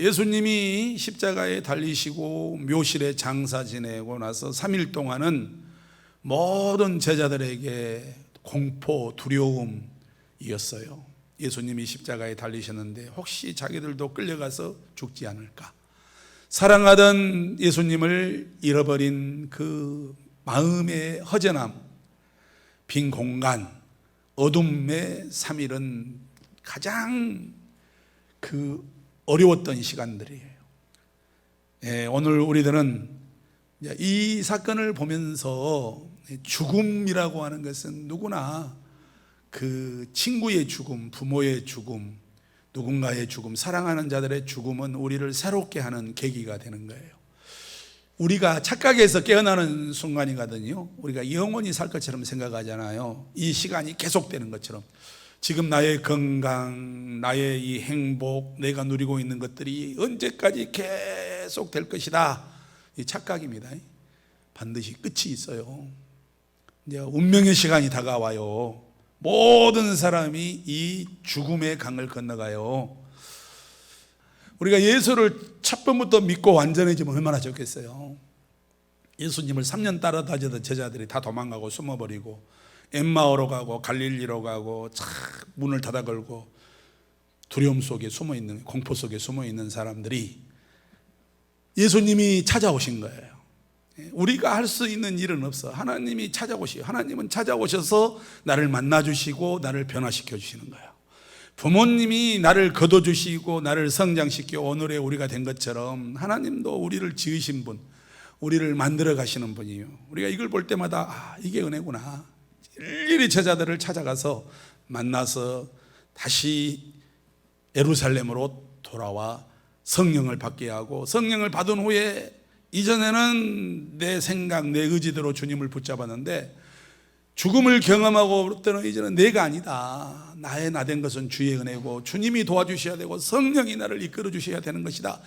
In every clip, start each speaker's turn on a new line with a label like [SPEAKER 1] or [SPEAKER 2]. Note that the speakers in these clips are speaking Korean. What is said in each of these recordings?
[SPEAKER 1] 예수님이 십자가에 달리시고 묘실에 장사 지내고 나서 3일 동안은 모든 제자들에게 공포, 두려움이었어요. 예수님이 십자가에 달리셨는데 혹시 자기들도 끌려가서 죽지 않을까? 사랑하던 예수님을 잃어버린 그 마음의 허전함, 빈 공간, 어둠의 3일은 가장 어려웠던 시간들이에요. 오늘 우리들은 이 사건을 보면서 죽음이라고 하는 것은 누구나 그 친구의 죽음, 부모의 죽음, 누군가의 죽음, 사랑하는 자들의 죽음은 우리를 새롭게 하는 계기가 되는 거예요. 우리가 착각에서 깨어나는 순간이거든요. 우리가 영원히 살 것처럼 생각하잖아요. 이 시간이 계속되는 것처럼. 지금 나의 건강, 나의 이 행복, 내가 누리고 있는 것들이 언제까지 계속 될 것이다. 이 착각입니다. 반드시 끝이 있어요. 이제 운명의 시간이 다가와요. 모든 사람이 이 죽음의 강을 건너가요. 우리가 예수를 첫 번부터 믿고 완전해지면 얼마나 좋겠어요. 예수님을 3년 따라다니던 제자들이 다 도망가고 숨어버리고 엠마오로 가고 갈릴리로 가고 문을 닫아 걸고 두려움 속에 숨어있는, 공포 속에 숨어있는 사람들이 예수님이 찾아오신 거예요. 우리가 할 수 있는 일은 없어. 하나님이 찾아오시고, 하나님은 찾아오셔서 나를 만나주시고 나를 변화시켜 주시는 거예요. 부모님이 나를 거둬주시고 나를 성장시켜 오늘의 우리가 된 것처럼 하나님도 우리를 지으신 분, 우리를 만들어 가시는 분이에요. 우리가 이걸 볼 때마다 이게 은혜구나. 일일이 제자들을 찾아가서 만나서 다시 예루살렘으로 돌아와 성령을 받게 하고, 성령을 받은 후에 이전에는 내 생각, 내 의지대로 주님을 붙잡았는데 죽음을 경험하고 그럴 때는 이제는 내가 아니다. 나의 나 된 것은 주의 은혜고 주님이 도와주셔야 되고 성령이 나를 이끌어 주셔야 되는 것이다.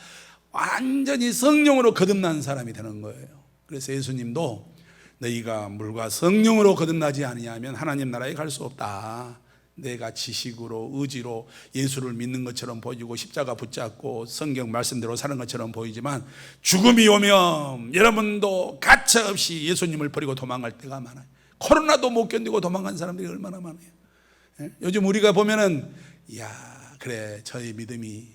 [SPEAKER 1] 완전히 성령으로 거듭난 사람이 되는 거예요. 그래서 예수님도 너희가 물과 성령으로 거듭나지 아니하면 하나님 나라에 갈 수 없다. 내가 지식으로 의지로 예수를 믿는 것처럼 보이고 십자가 붙잡고 성경 말씀대로 사는 것처럼 보이지만 죽음이 오면 여러분도 가차없이 예수님을 버리고 도망갈 때가 많아요. 코로나도 못 견디고 도망간 사람들이 얼마나 많아요. 요즘 우리가 보면은 그래 저의 믿음이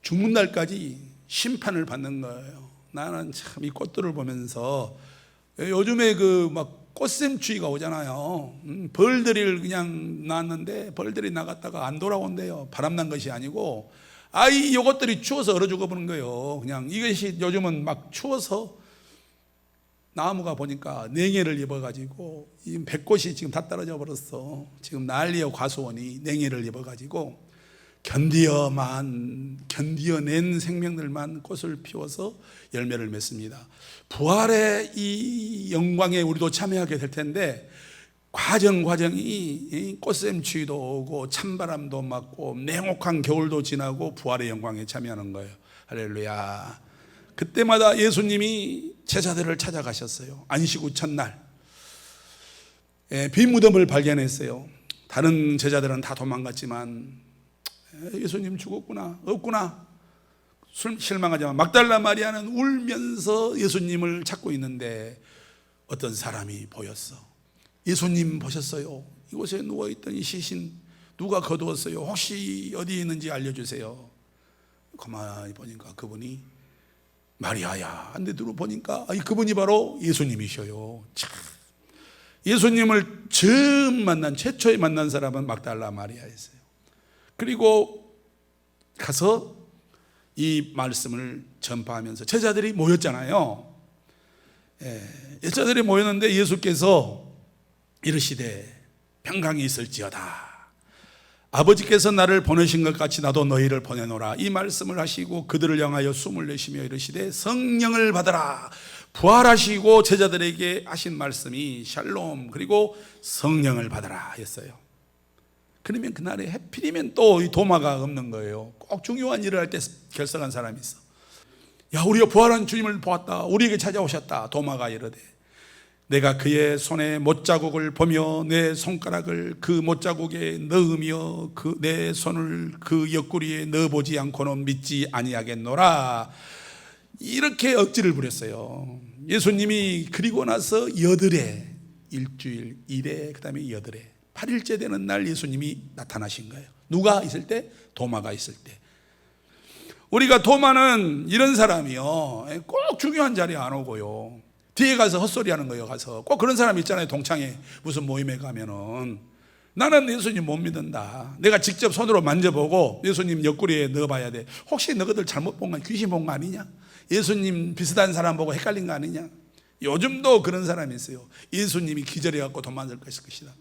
[SPEAKER 1] 죽는 날까지 심판을 받는 거예요. 나는 참 이 꽃들을 보면서 요즘에 막 꽃샘추위가 오잖아요. 벌들이 그냥 나왔는데 벌들이 나갔다가 안 돌아온대요. 바람난 것이 아니고 요것들이 추워서 얼어 죽어버린 거예요. 그냥 이것이 요즘은 막 추워서 나무가 보니까 냉해를 입어가지고 이 백꽃이 지금 다 떨어져 버렸어. 지금 난리여 과수원이 냉해를 입어가지고 견디어낸 생명들만 꽃을 피워서 열매를 맺습니다. 부활의 이 영광에 우리도 참여하게 될 텐데 과정이 꽃샘추위도 오고 찬바람도 맞고 냉혹한 겨울도 지나고 부활의 영광에 참여하는 거예요. 할렐루야. 그때마다 예수님이 제자들을 찾아가셨어요. 안식 후 첫날 빈 무덤을 발견했어요. 다른 제자들은 다 도망갔지만 예수님 죽었구나, 없구나 실망하지만 막달라 마리아는 울면서 예수님을 찾고 있는데 어떤 사람이 보였어. 예수님 보셨어요? 이곳에 누워있던 이 시신 누가 거두었어요? 혹시 어디에 있는지 알려주세요. 가만히 보니까 그분이 마리아야. 근데 들어보니까 그분이 바로 예수님이셔요. 참. 예수님을 최초에 만난 사람은 막달라 마리아였어요. 그리고 가서 이 말씀을 전파하면서 제자들이 모였잖아요. 제자들이 모였는데 예수께서 이르시되 평강이 있을지어다. 아버지께서 나를 보내신 것 같이 나도 너희를 보내노라. 이 말씀을 하시고 그들을 향하여 숨을 내쉬며 이르시되 성령을 받아라. 부활하시고 제자들에게 하신 말씀이 샬롬 그리고 성령을 받아라 했어요. 그러면 그날에 해필이면 또 이 도마가 없는 거예요. 꼭 중요한 일을 할 때 결석한 사람이 있어. 우리가 부활한 주님을 보았다. 우리에게 찾아오셨다. 도마가 이르되 내가 그의 손에 못자국을 보며 내 손가락을 그 못자국에 넣으며 내 손을 그 옆구리에 넣어보지 않고는 믿지 아니하겠노라. 이렇게 억지를 부렸어요. 예수님이 그리고 나서 여드레, 일주일, 이래, 그 다음에 여드레, 8일째 되는 날 예수님이 나타나신 거예요. 누가 있을 때? 도마가 있을 때. 우리가 도마는 이런 사람이요, 꼭 중요한 자리에 안 오고요, 뒤에 가서 헛소리 하는 거예요. 가서 꼭 그런 사람 있잖아요. 동창회 무슨 모임에 가면은 나는 예수님 못 믿는다, 내가 직접 손으로 만져보고 예수님 옆구리에 넣어봐야 돼. 혹시 너희들 잘못 본 거, 귀신 본 거 아니냐? 예수님 비슷한 사람 보고 헷갈린 거 아니냐? 요즘도 그런 사람이 있어요. 예수님이 기절해갖고 도망칠 것이다.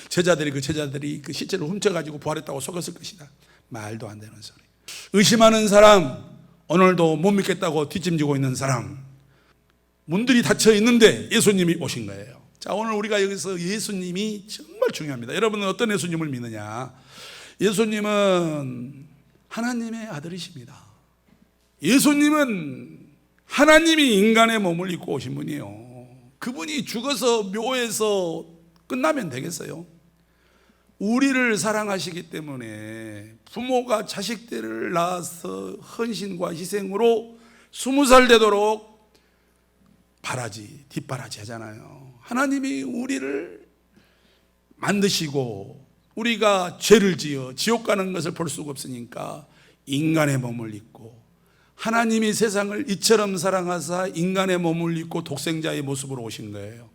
[SPEAKER 1] 제자들이 그 시체를 훔쳐가지고 부활했다고 속였을 것이다. 말도 안 되는 소리. 의심하는 사람, 오늘도 못 믿겠다고 뒷짐지고 있는 사람, 문들이 닫혀 있는데 예수님이 오신 거예요. 자, 오늘 우리가 여기서 예수님이 정말 중요합니다. 여러분은 어떤 예수님을 믿느냐? 예수님은 하나님의 아들이십니다. 예수님은 하나님이 인간의 몸을 입고 오신 분이에요. 그분이 죽어서 묘에서 끝나면 되겠어요? 우리를 사랑하시기 때문에 부모가 자식들을 낳아서 헌신과 희생으로 20살 되도록 바라지, 뒷바라지 하잖아요. 하나님이 우리를 만드시고 우리가 죄를 지어 지옥 가는 것을 볼 수가 없으니까 인간의 몸을 입고, 하나님이 세상을 이처럼 사랑하사 인간의 몸을 입고 독생자의 모습으로 오신 거예요.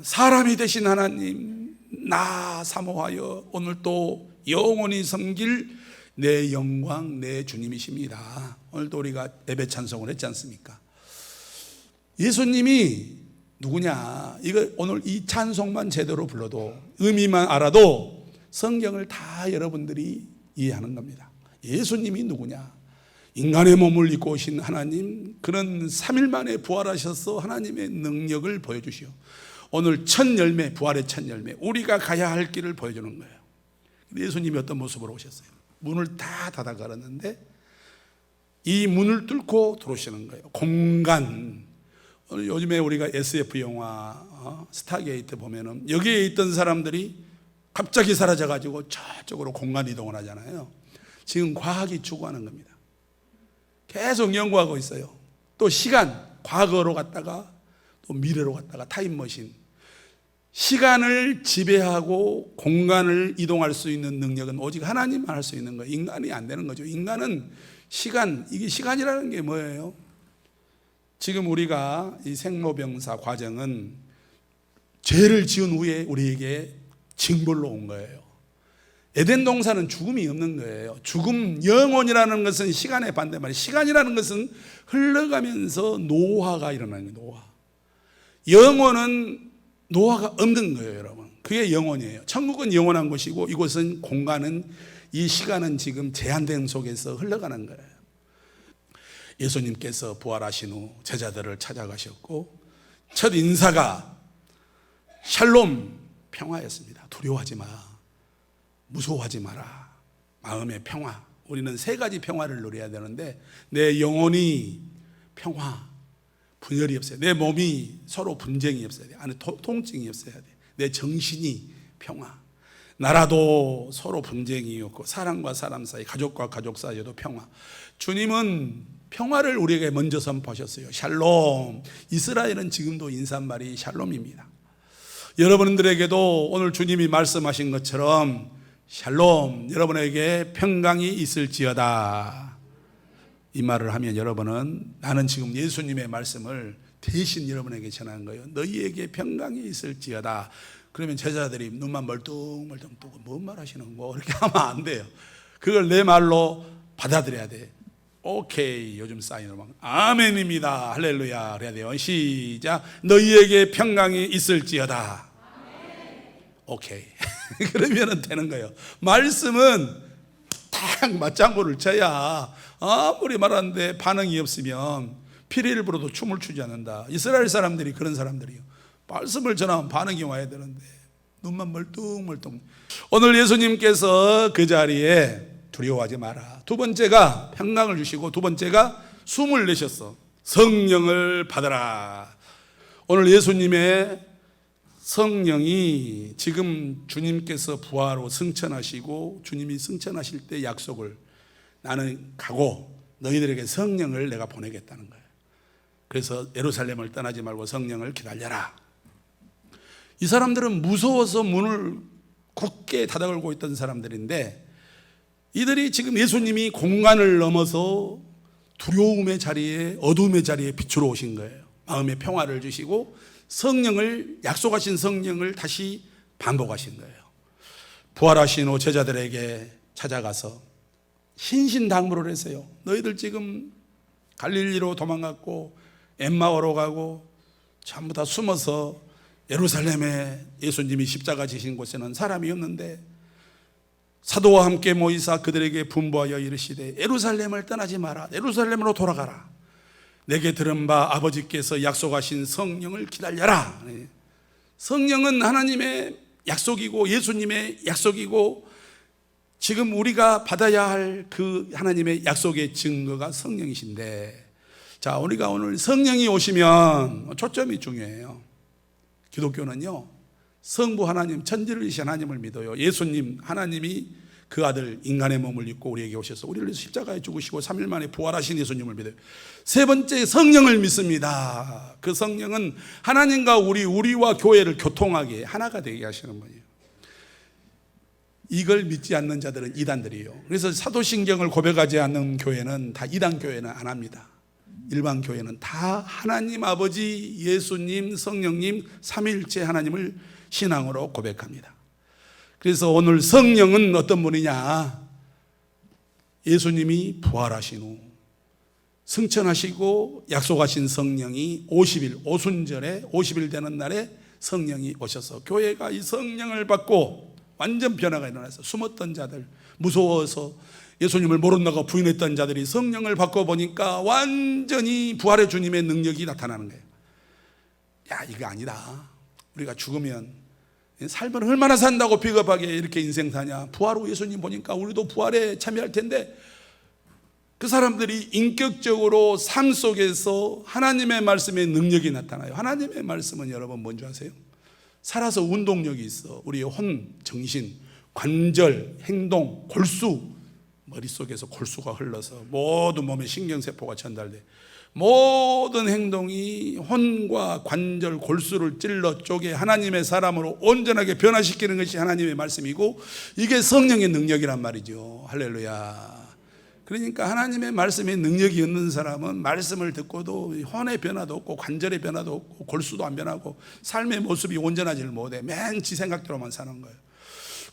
[SPEAKER 1] 사람이 되신 하나님, 나 사모하여 오늘 또 영원히 섬길 내 영광, 내 주님이십니다. 오늘도 우리가 예배 찬송을 했지 않습니까? 예수님이 누구냐, 이거 오늘 이 찬송만 제대로 불러도, 의미만 알아도 성경을 다 여러분들이 이해하는 겁니다. 예수님이 누구냐? 인간의 몸을 입고 오신 하나님, 그런 3일 만에 부활하셔서 하나님의 능력을 보여주시오. 오늘 첫 열매, 부활의 첫 열매, 우리가 가야 할 길을 보여주는 거예요. 예수님이 어떤 모습으로 오셨어요? 문을 다 닫아 걸었는데 이 문을 뚫고 들어오시는 거예요. 공간. 오늘 요즘에 우리가 SF 영화 스타게이트 보면은 여기에 있던 사람들이 갑자기 사라져가지고 저쪽으로 공간 이동을 하잖아요. 지금 과학이 추구하는 겁니다. 계속 연구하고 있어요. 또 시간, 과거로 갔다가 또 미래로 갔다가 타임머신. 시간을 지배하고 공간을 이동할 수 있는 능력은 오직 하나님만 할 수 있는 거예요. 인간이 안 되는 거죠. 인간은 시간, 이게 시간이라는 게 뭐예요? 지금 우리가 이 생로병사 과정은 죄를 지은 후에 우리에게 징벌로 온 거예요. 에덴 동산은 죽음이 없는 거예요. 죽음, 영혼이라는 것은 시간의 반대말이에요. 시간이라는 것은 흘러가면서 노화가 일어나는 거예요. 노화. 영혼은 노화가 없는 거예요, 여러분. 그게 영혼이에요. 천국은 영원한 곳이고 이곳은 공간은, 이 시간은 지금 제한된 속에서 흘러가는 거예요. 예수님께서 부활하신 후 제자들을 찾아가셨고 첫 인사가 샬롬, 평화였습니다. 두려워하지 마, 무서워하지 마라, 마음의 평화. 우리는 3가지 평화를 누려야 되는데 내 영혼이 평화, 분열이 없어야 돼. 내 몸이 서로 분쟁이 없어야 돼. 안에 통증이 없어야 돼. 내 정신이 평화. 나라도 서로 분쟁이 없고 사람과 사람 사이, 가족과 가족 사이에도 평화. 주님은 평화를 우리에게 먼저 선포하셨어요. 샬롬. 이스라엘은 지금도 인사말이 샬롬입니다. 여러분들에게도 오늘 주님이 말씀하신 것처럼 샬롬, 여러분에게 평강이 있을지어다, 이 말을 하면 여러분은 나는 지금 예수님의 말씀을 대신 여러분에게 전한 거예요. 너희에게 평강이 있을지어다. 그러면 제자들이 눈만 멀뚱멀뚱 뜨고 뭔 말 하시는 거, 이렇게 하면 안 돼요. 그걸 내 말로 받아들여야 돼. 오케이, 요즘 사인으로 아멘입니다, 할렐루야 그래야 돼요. 시작. 너희에게 평강이 있을지어다. 오케이. 그러면 되는 거예요. 말씀은 딱 맞장구를 쳐야, 아무리 말하는데 반응이 없으면 피리를 불어도 춤을 추지 않는다. 이스라엘 사람들이 그런 사람들이요. 말씀을 전하면 반응이 와야 되는데 눈만 멀뚱멀뚱. 오늘 예수님께서 그 자리에 두려워하지 마라. 두 번째가 평강을 주시고, 두 번째가 숨을 내셨어. 성령을 받아라. 오늘 예수님의 성령이 지금 주님께서 부활로 승천하시고 주님이 승천하실 때 약속을 나는 가고 너희들에게 성령을 내가 보내겠다는 거예요. 그래서 예루살렘을 떠나지 말고 성령을 기다려라. 이 사람들은 무서워서 문을 굳게 닫아 걸고 있던 사람들인데 이들이 지금 예수님이 공간을 넘어서 두려움의 자리에 어둠의 자리에 빛으로 오신 거예요. 마음의 평화를 주시고 성령을 약속하신 성령을 다시 반복하신 거예요. 부활하신 후 제자들에게 찾아가서 신신당부를 했어요. 너희들 지금 갈릴리로 도망갔고 엠마오로 가고 전부 다 숨어서 예루살렘에 예수님이 십자가 지신 곳에는 사람이 없는데 사도와 함께 모이사 그들에게 분부하여 이르시되 예루살렘을 떠나지 마라. 예루살렘으로 돌아가라. 내게 들은 바 아버지께서 약속하신 성령을 기다려라. 성령은 하나님의 약속이고 예수님의 약속이고 지금 우리가 받아야 할 그 하나님의 약속의 증거가 성령이신데, 자, 우리가 오늘 성령이 오시면 초점이 중요해요. 기독교는요, 성부 하나님, 천지를 하나님을 믿어요. 예수님, 하나님이 그 아들 인간의 몸을 입고 우리에게 오셔서 우리를 위해서 십자가에 죽으시고 3일 만에 부활하신 예수님을 믿어요. 세 번째, 성령을 믿습니다. 그 성령은 하나님과 우리와 교회를 교통하게 하나가 되게 하시는 분이에요. 이걸 믿지 않는 자들은 이단들이에요. 그래서 사도신경을 고백하지 않는 교회는 다 이단 교회는 안 합니다. 일반 교회는 다 하나님 아버지, 예수님, 성령님, 삼위일체 하나님을 신앙으로 고백합니다. 그래서 오늘 성령은 어떤 분이냐? 예수님이 부활하신 후 승천하시고 약속하신 성령이 50일, 오순절에 50일 되는 날에 성령이 오셔서 교회가 이 성령을 받고 완전 변화가 일어났어요. 숨었던 자들, 무서워서 예수님을 모른다고 부인했던 자들이 성령을 받고 보니까 완전히 부활의 주님의 능력이 나타나는 거예요. 야, 이거 아니다. 우리가 죽으면 삶을 얼마나 산다고 비겁하게 이렇게 인생 사냐. 부활 후 예수님 보니까 우리도 부활에 참여할 텐데, 그 사람들이 인격적으로 삶 속에서 하나님의 말씀의 능력이 나타나요. 하나님의 말씀은 여러분 뭔지 아세요? 살아서 운동력이 있어. 우리의 혼, 정신, 관절, 행동, 골수, 머릿속에서 골수가 흘러서 모든 몸의 신경세포가 전달돼 모든 행동이 혼과 관절, 골수를 찔러 쪼개 하나님의 사람으로 온전하게 변화시키는 것이 하나님의 말씀이고, 이게 성령의 능력이란 말이죠. 할렐루야. 그러니까 하나님의 말씀에 능력이 없는 사람은 말씀을 듣고도 혼의 변화도 없고 관절의 변화도 없고 골수도 안 변하고 삶의 모습이 온전하지를 못해. 맨 지 생각대로만 사는 거예요.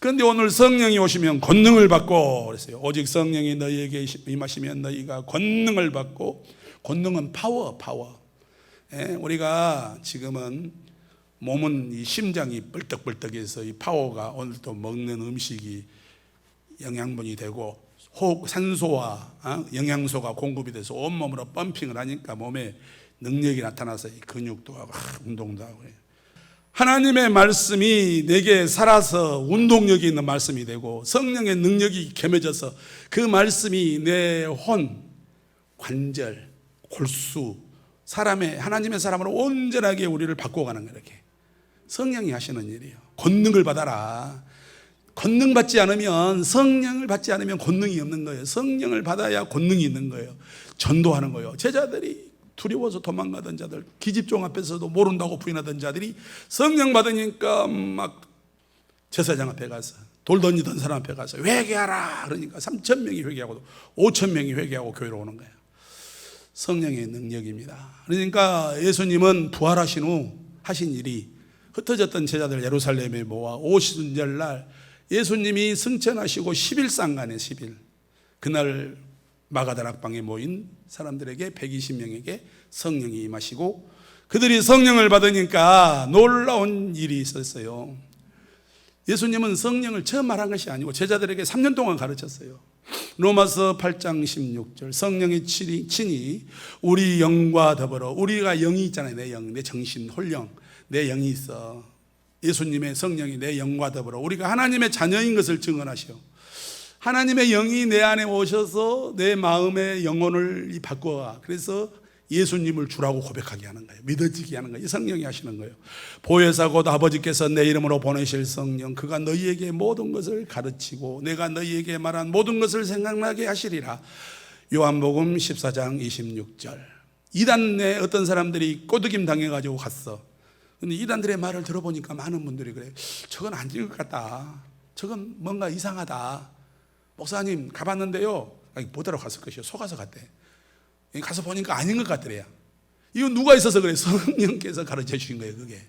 [SPEAKER 1] 그런데 오늘 성령이 오시면 권능을 받고 그랬어요. 오직 성령이 너희에게 임하시면 너희가 권능을 받고, 권능은 파워. 우리가 지금은 몸은 이 심장이 뻘떡뻘떡해서 이 파워가 오늘도 먹는 음식이 영양분이 되고 산소와 영양소가 공급이 돼서 온몸으로 펌핑을 하니까 몸에 능력이 나타나서 근육도 하고 운동도 하고 그래요. 하나님의 말씀이 내게 살아서 운동력이 있는 말씀이 되고 성령의 능력이 겸해져서 그 말씀이 내 혼, 관절, 골수, 하나님의 사람으로 온전하게 우리를 바꿔가는 거예요. 이렇게 성령이 하시는 일이에요. 권능을 받아라. 권능 받지 않으면, 성령을 받지 않으면 권능이 없는 거예요. 성령을 받아야 권능이 있는 거예요. 전도하는 거예요. 제자들이 두려워서 도망가던 자들, 기집종 앞에서도 모른다고 부인하던 자들이 성령 받으니까 막 제사장 앞에 가서, 돌 던지던 사람 앞에 가서 회개하라 그러니까 3,000명이 회개하고 5,000명이 회개하고 교회로 오는 거예요. 성령의 능력입니다. 그러니까 예수님은 부활하신 후 하신 일이, 흩어졌던 제자들 예루살렘에 모아 오순절 날 예수님이 승천하시고 10일상간에 10일, 그날 마가다락방에 모인 사람들에게 120명에게 성령이 임하시고 그들이 성령을 받으니까 놀라운 일이 있었어요. 예수님은 성령을 처음 말한 것이 아니고 제자들에게 3년 동안 가르쳤어요. 로마서 8장 16절, 성령의 친히 우리 영과 더불어, 우리가 영이 있잖아요. 내 영, 내 정신, 홀영, 내 영이 있어. 예수님의 성령이 내 영과 더불어 우리가 하나님의 자녀인 것을 증언하시오. 하나님의 영이 내 안에 오셔서 내 마음의 영혼을 바꿔. 그래서 예수님을 주라고 고백하게 하는 거예요. 믿어지게 하는 거예요. 이 성령이 하시는 거예요. 보혜사 곧 아버지께서 내 이름으로 보내실 성령, 그가 너희에게 모든 것을 가르치고 내가 너희에게 말한 모든 것을 생각나게 하시리라. 요한복음 14장 26절. 이단에 어떤 사람들이 꼬드김 당해가지고 갔어. 근데 이단들의 말을 들어보니까 많은 분들이 그래, 저건 아닌 것 같다, 저건 뭔가 이상하다. 목사님 가봤는데요, 못 알아 갔을 것이요, 속아서 갔대. 가서 보니까 아닌 것 같더래요. 이건 누가 있어서 그래? 성령께서 가르쳐 주신 거예요. 그게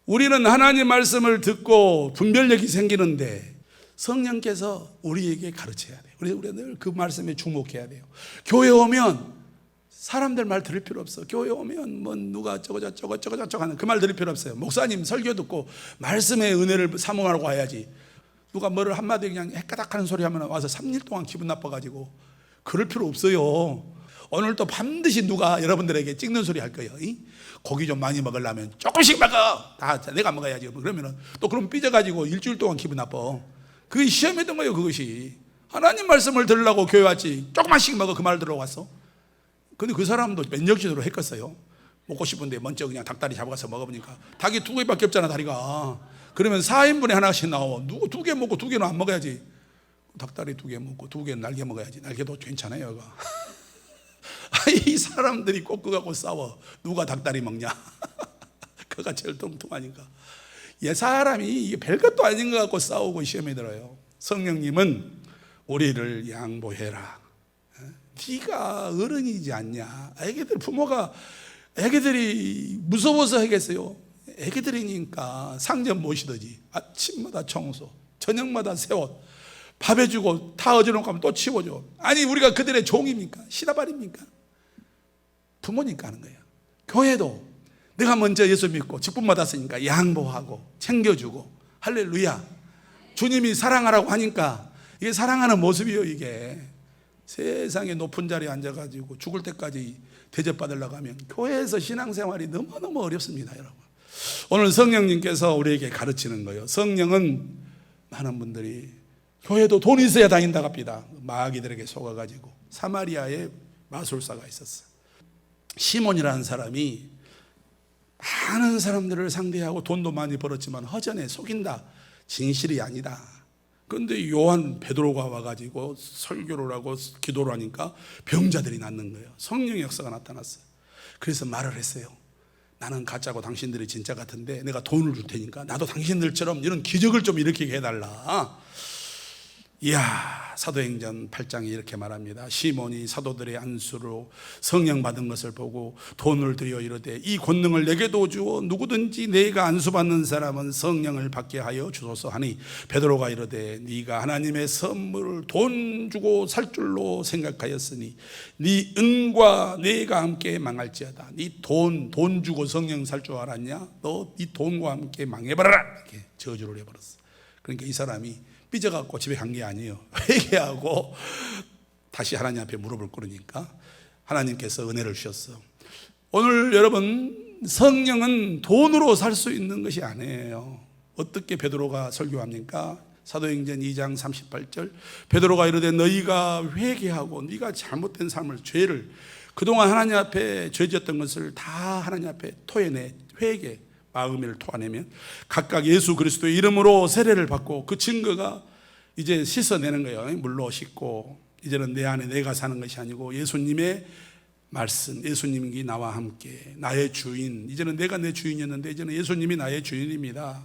[SPEAKER 1] 우리는 하나님 말씀을 듣고 분별력이 생기는데 성령께서 우리에게 가르쳐야 돼요. 우리가 늘 그 말씀에 주목해야 돼요. 교회 오면 사람들 말 들을 필요 없어. 교회 오면 뭐 누가 저거 하는 그 말 들을 필요 없어요. 목사님 설교 듣고 말씀의 은혜를 사모하고 와야지. 누가 뭐를 한마디 그냥 헷가닥 하는 소리 하면 와서 3일 동안 기분 나빠가지고 그럴 필요 없어요. 오늘 또 반드시 누가 여러분들에게 찍는 소리 할 거예요. 고기 좀 많이 먹으려면 조금씩 먹어, 다 내가 먹어야지. 그러면 또 그럼 삐져가지고 일주일 동안 기분 나빠. 그게 시험했던 거예요. 그것이 하나님 말씀을 들으려고 교회 왔지 조금만씩 먹어, 그 말 들어왔어. 근데 그 사람도 면역신으로 했겠어요. 먹고 싶은데 먼저 그냥 닭다리 잡아가서 먹어보니까 닭이 2개밖에 없잖아, 다리가. 그러면 4인분에 하나씩 나와. 누구 2개 먹고 2개는 안 먹어야지. 닭다리 2개 먹고 2개는 날개 먹어야지. 날개도 괜찮아요. 이 사람들이 꼭 그거 갖고 싸워. 누가 닭다리 먹냐? 그가 제일 뚱뚱하니까. 사람이 이게 별것도 아닌 것 같고 싸우고 시험에 들어요. 성령님은 우리를 양보해라. 네가 어른이지 않냐? 애기들이 무서워서 하겠어요? 애기들이니까 상점 모시듯이 아침마다 청소, 저녁마다 새 옷, 밥 해주고 다 어지러운 거 하면 또 치워줘. 아니 우리가 그들의 종입니까? 시다발입니까? 부모니까 하는 거예요. 교회도 내가 먼저 예수 믿고 직분 받았으니까 양보하고 챙겨주고, 할렐루야. 주님이 사랑하라고 하니까 이게 사랑하는 모습이에요. 이게 세상에 높은 자리에 앉아가지고 죽을 때까지 대접받으려고 하면 교회에서 신앙생활이 너무너무 어렵습니다. 여러분, 오늘 성령님께서 우리에게 가르치는 거예요. 성령은 많은 분들이 교회도 돈 있어야 다닌다고 합니다. 마귀들에게 속아가지고. 사마리아에 마술사가 있었어요. 시몬이라는 사람이 많은 사람들을 상대하고 돈도 많이 벌었지만 허전해, 속인다, 진실이 아니다. 그런데 요한 베드로가 와가지고 설교를 하고 기도를 하니까 병자들이 낫는 거예요. 성령의 역사가 나타났어요. 그래서 말을 했어요. 나는 가짜고 당신들이 진짜 같은데 내가 돈을 줄 테니까 나도 당신들처럼 이런 기적을 좀 일으키게 해달라. 이야, 사도행전 8장에 이렇게 말합니다. 시몬이 사도들의 안수로 성령 받은 것을 보고 돈을 들여 이르되 이 권능을 내게도 주어 누구든지 내가 안수받는 사람은 성령을 받게 하여 주소서 하니, 베드로가 이르되 네가 하나님의 선물을 돈 주고 살 줄로 생각하였으니 네 은과 내가 함께 망할지어다. 네 돈 주고 성령 살 줄 알았냐? 너 네 돈과 함께 망해버려라. 이렇게 저주를 해버렸어. 그러니까 이 사람이 삐져갖고 집에 간 게 아니에요. 회개하고 다시 하나님 앞에 무릎을 꿇으니까 하나님께서 은혜를 주셨어. 오늘 여러분, 성령은 돈으로 살 수 있는 것이 아니에요. 어떻게 베드로가 설교합니까? 사도행전 2장 38절, 베드로가 이르되 너희가 회개하고 네가 잘못된 삶을, 죄를, 그동안 하나님 앞에 죄졌던 것을 다 하나님 앞에 토해내. 회개, 마음을 토해내면 각각 예수 그리스도의 이름으로 세례를 받고, 그 증거가 이제 씻어내는 거예요. 물로 씻고 이제는 내 안에 내가 사는 것이 아니고 예수님의 말씀, 예수님이 나와 함께 나의 주인, 이제는 내가 내 주인이었는데 이제는 예수님이 나의 주인입니다.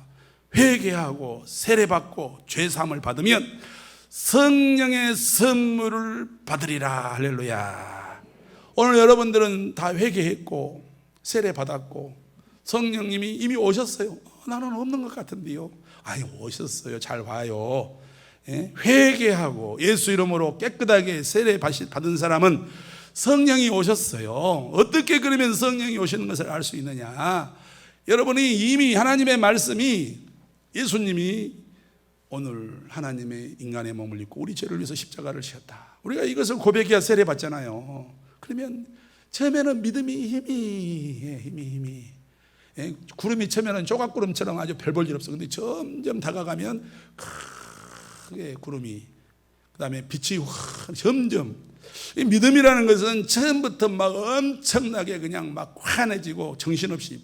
[SPEAKER 1] 회개하고 세례받고 죄사함을 받으면 성령의 선물을 받으리라. 할렐루야. 오늘 여러분들은 다 회개했고 세례받았고 성령님이 이미 오셨어요. 나는 없는 것 같은데요. 아니, 오셨어요. 잘 봐요. 회개하고 예수 이름으로 깨끗하게 세례 받은 사람은 성령이 오셨어요. 어떻게 그러면 성령이 오시는 것을 알 수 있느냐? 여러분이 이미 하나님의 말씀이, 예수님이 오늘 하나님의 인간의 몸을 입고 우리 죄를 위해서 십자가를 지었다. 우리가 이것을 고백해야 세례 받잖아요. 그러면 처음에는 믿음이 힘이 구름이 처음에는 조각구름처럼 아주 별 볼 일 없어. 근데 점점 다가가면 크게 구름이, 그 다음에 빛이 점점, 이 믿음이라는 것은 처음부터 막 엄청나게 그냥 막 환해지고 정신없이,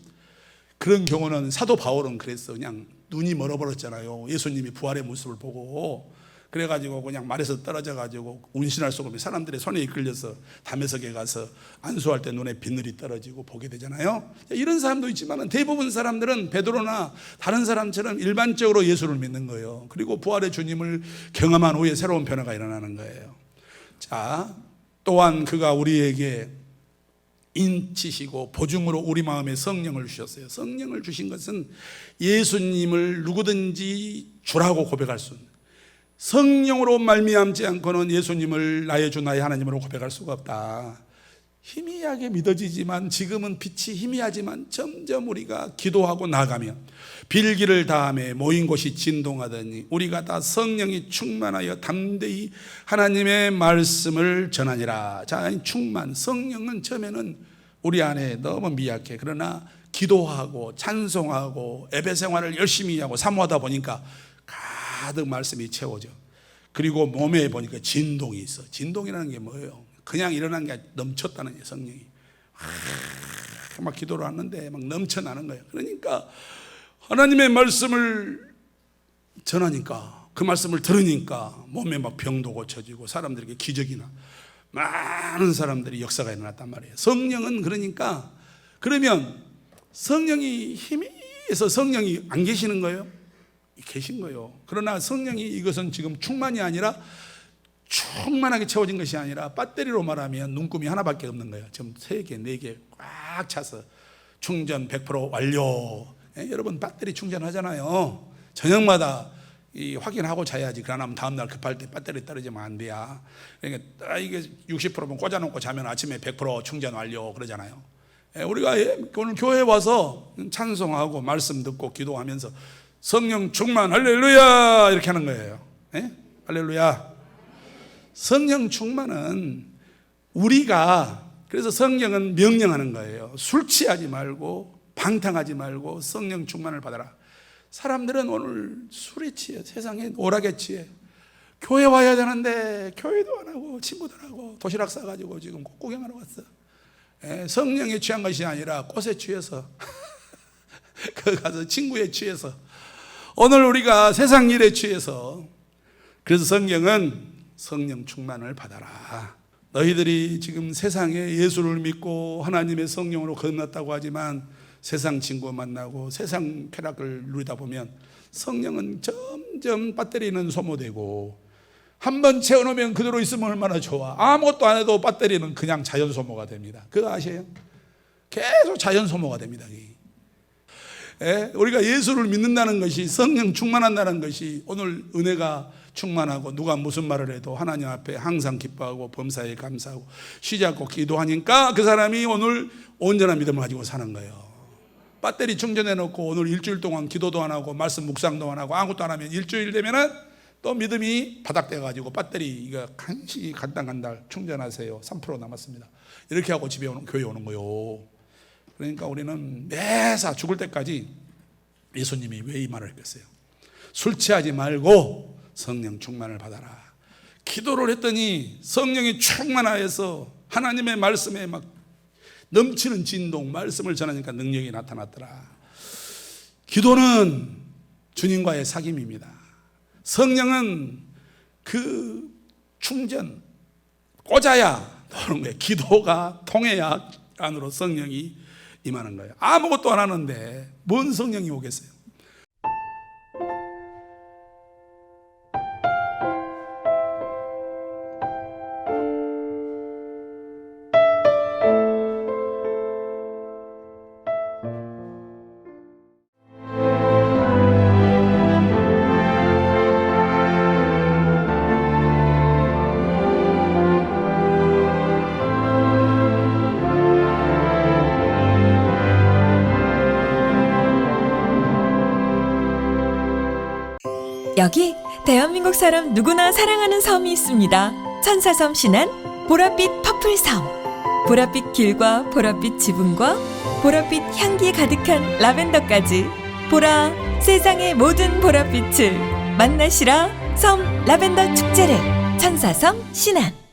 [SPEAKER 1] 그런 경우는 사도 바울은 그랬어. 그냥 눈이 멀어버렸잖아요. 예수님이 부활의 모습을 보고. 그래가지고 그냥 말에서 떨어져가지고 운신할 수 없이 사람들의 손에 이끌려서 담에색에 가서 안수할 때 눈에 비늘이 떨어지고 보게 되잖아요. 이런 사람도 있지만 대부분 사람들은 베드로나 다른 사람처럼 일반적으로 예수를 믿는 거예요. 그리고 부활의 주님을 경험한 후에 새로운 변화가 일어나는 거예요. 자, 또한 그가 우리에게 인치시고 보증으로 우리 마음에 성령을 주셨어요. 성령을 주신 것은 예수님을 누구든지 주라고 고백할 수 있는, 성령으로 말미암지 않고는 예수님을 나의 주 나의 하나님으로 고백할 수가 없다. 희미하게 믿어지지만, 지금은 빛이 희미하지만 점점 우리가 기도하고 나가면 빌기를 다하며 모인 곳이 진동하더니 우리가 다 성령이 충만하여 담대히 하나님의 말씀을 전하니라. 자, 충만, 성령은 처음에는 우리 안에 너무 미약해. 그러나 기도하고 찬송하고 예배 생활을 열심히 하고 사모하다 보니까 가득 말씀이 채워져. 그리고 몸에 보니까 진동이 있어. 진동이라는 게 뭐예요? 그냥 일어난 게 넘쳤다는 거예요. 성령이 막 기도를 하는데 막 넘쳐나는 거예요. 그러니까 하나님의 말씀을 전하니까, 그 말씀을 들으니까 몸에 막 병도 고쳐지고 사람들에게 기적이나 많은 사람들이 역사가 일어났단 말이에요. 성령은 그러니까, 그러면 성령이 희미해서 성령이 안 계시는 거예요? 계신 거예요. 그러나 성령이, 이것은 지금 충만이 아니라 충만하게 채워진 것이 아니라 배터리로 말하면 눈금이 하나밖에 없는 거예요. 지금 3개, 4개 꽉 차서 충전 100% 완료. 여러분 배터리 충전하잖아요. 저녁마다 확인하고 자야지. 그러나 다음날 급할 때 배터리 떨어지면 안 돼요. 그러니까 이게 60%면 꽂아놓고 자면 아침에 100% 충전 완료 그러잖아요. 우리가 오늘 교회에 와서 찬송하고 말씀 듣고 기도하면서 성령 충만 할렐루야 이렇게 하는 거예요. 할렐루야. 성령 충만은 우리가, 그래서 성령은 명령하는 거예요. 술 취하지 말고 방탕하지 말고 성령 충만을 받아라. 사람들은 오늘 술에 취해, 세상에 오락에 취해. 교회 와야 되는데 교회도 안 하고 친구들하고 도시락 싸가지고 지금 꽃 구경하러 왔어. 성령에 취한 것이 아니라 꽃에 취해서 그 가서 친구에 취해서, 오늘 우리가 세상 일에 취해서. 그래서 성경은 성령 충만을 받아라. 너희들이 지금 세상에 예수를 믿고 하나님의 성령으로 거듭났다고 하지만 세상 친구 만나고 세상 쾌락을 누리다 보면 성령은 점점 배터리는 소모되고, 한번 채워놓으면 그대로 있으면 얼마나 좋아. 아무것도 안 해도 배터리는 그냥 자연 소모가 됩니다. 그거 아세요? 계속 자연 소모가 됩니다. 우리가 예수를 믿는다는 것이, 성령 충만한다는 것이, 오늘 은혜가 충만하고 누가 무슨 말을 해도 하나님 앞에 항상 기뻐하고 범사에 감사하고 쉬지 않고 기도하니까 그 사람이 오늘 온전한 믿음을 가지고 사는 거예요. 배터리 충전해 놓고 오늘 일주일 동안 기도도 안 하고 말씀 묵상도 안 하고 아무것도 안 하면 일주일 되면은 또 믿음이 바닥돼 가지고 배터리 이거 간신히 간달 충전하세요. 3% 남았습니다. 이렇게 하고 집에 오는, 교회 오는 거예요. 그러니까 우리는 매사 죽을 때까지 예수님이 왜 이 말을 했겠어요? 술 취하지 말고 성령 충만을 받아라. 기도를 했더니 성령이 충만하여서 하나님의 말씀에 막 넘치는 진동, 말씀을 전하니까 능력이 나타났더라. 기도는 주님과의 사귐입니다. 성령은 그 충전, 꽂아야 나오는 거예요. 기도가 통해야 안으로 성령이 임하는 거예요. 아무것도 안 하는데 뭔 성령이 오겠어요?
[SPEAKER 2] 여기 대한민국 사람 누구나 사랑하는 섬이 있습니다. 천사섬 신안 보랏빛 퍼플섬. 보랏빛 길과 보랏빛 지붕과 보랏빛 향기 가득한 라벤더까지 보라 세상의 모든 보랏빛을 만나시라. 섬 라벤더 축제를 천사섬 신안.